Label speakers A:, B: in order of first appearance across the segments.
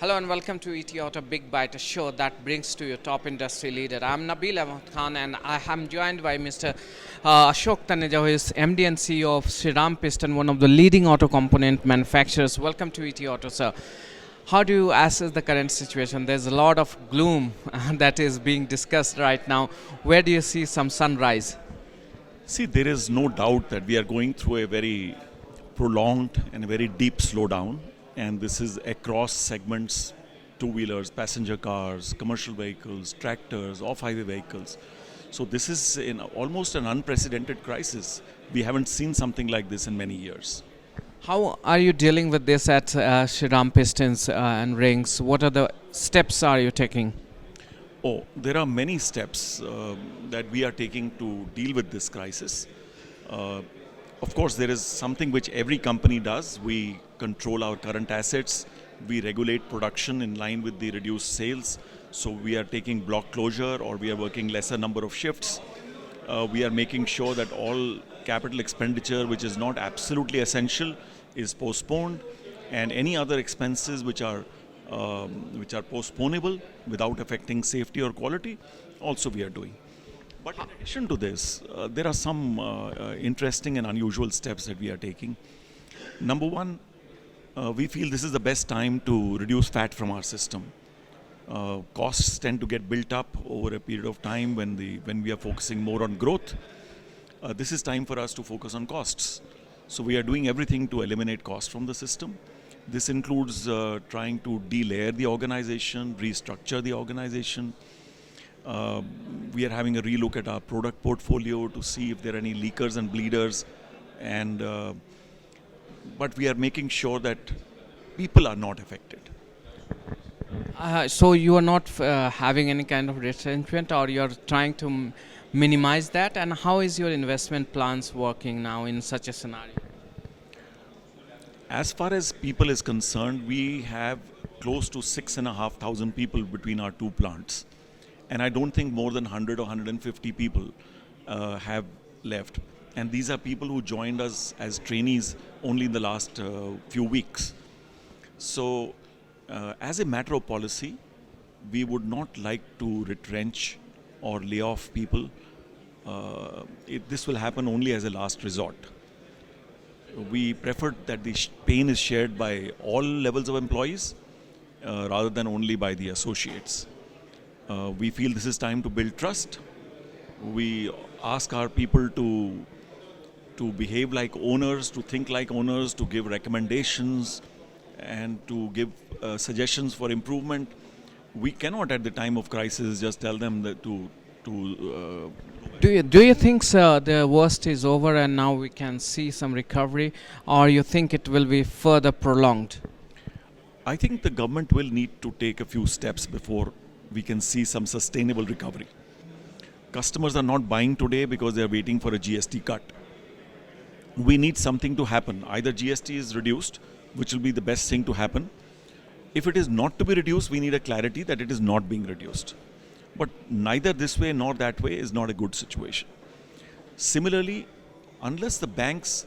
A: Hello and welcome to ET Auto Big Bite, a show that brings to you top industry leader. I'm Nabeel A and I am joined by Mr. Ashok Taneja, who is MD and CEO of Shriram Pistons, one of the leading auto component manufacturers. Welcome to ET Auto, sir. How do you assess the current situation? There's a lot of gloom that is being discussed right now. Where do you see some sunrise?
B: See, there is no doubt that we are going through a very prolonged and a very deep slowdown, and this is across segments: two-wheelers, passenger cars, commercial vehicles, tractors, off-highway vehicles. So this is almost an unprecedented crisis. We haven't seen something like this in many years.
A: How are you dealing with this at Shriram Pistons and Rings? What are the steps are you taking?
B: Oh, there are many steps that we are taking to deal with this crisis. Uh, of course, there is something which every company does. We control our current assets. We regulate production in line with the reduced sales. So we are taking block closure, or we are working lesser number of shifts. We are making sure that all capital expenditure which is not absolutely essential is postponed, and any other expenses which are postponable without affecting safety or quality, also we are doing. But in addition to this, there are some interesting and unusual steps that we are taking. Number one, we feel this is the best time to reduce fat from our system. Costs tend to get built up over a period of time when we are focusing more on growth. This is time for us to focus on costs. So we are doing everything to eliminate costs from the system. This includes trying to delayer the organization, restructure the organization. We are having a relook at our product portfolio to see if there are any leakers and bleeders, but we are making sure that people are not affected.
A: So you are not having any kind of retrenchment, or you are trying to minimize that? And how is your investment plans working now in such a scenario?
B: As far as people is concerned, we have close to 6,500 people between our two plants. And I don't think more than 100 or 150 people have left. And these are people who joined us as trainees only in the last few weeks. So as a matter of policy, we would not like to retrench or lay off people. This will happen only as a last resort. We prefer that the pain is shared by all levels of employees rather than only by the associates. We feel this is time to build trust. We ask our people to behave like owners, to think like owners, to give recommendations and to give suggestions for improvement. We cannot at the time of crisis just tell them that
A: Do you think, sir, the worst is over and now we can see some recovery, or you think it will be further prolonged?
B: I think the government will need to take a few steps before we can see some sustainable recovery. Customers are not buying today because they are waiting for a GST cut. We need something to happen. Either GST is reduced, which will be the best thing to happen. If it is not to be reduced, we need a clarity that it is not being reduced. But neither this way nor that way is not a good situation. Similarly, unless the banks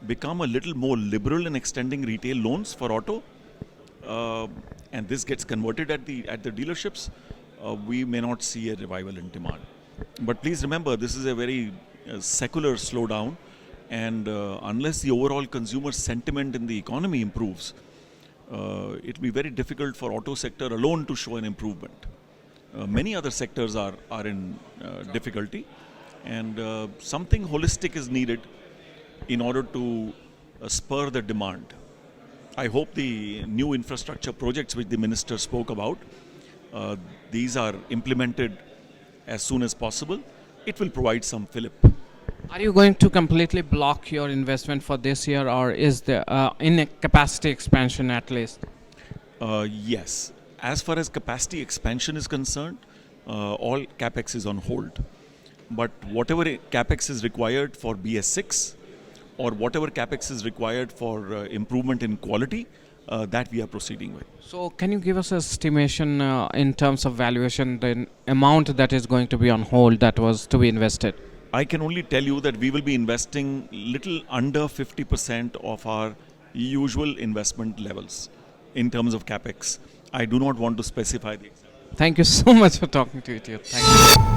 B: become a little more liberal in extending retail loans for auto, and this gets converted at the dealerships, we may not see a revival in demand. But please remember, this is a very secular slowdown, and unless the overall consumer sentiment in the economy improves, it will be very difficult for auto sector alone to show an improvement. Many other sectors are in difficulty, and something holistic is needed in order to spur the demand. I hope the new infrastructure projects which the minister spoke about, these are implemented as soon as possible. It will provide some fillip.
A: Are you going to completely block your investment for this year, or is there in a capacity expansion at least?
B: Yes. As far as capacity expansion is concerned, all capex is on hold. But whatever capex is required for BS6, or whatever capex is required for improvement in quality, that we are proceeding with.
A: So can you give us an estimation in terms of valuation, the amount that is going to be on hold that was to be invested?
B: I can only tell you that we will be investing little under 50% of our usual investment levels. in terms of capex. I do not want to specify the exact.
A: Thank you so much for talking to you. Thank you.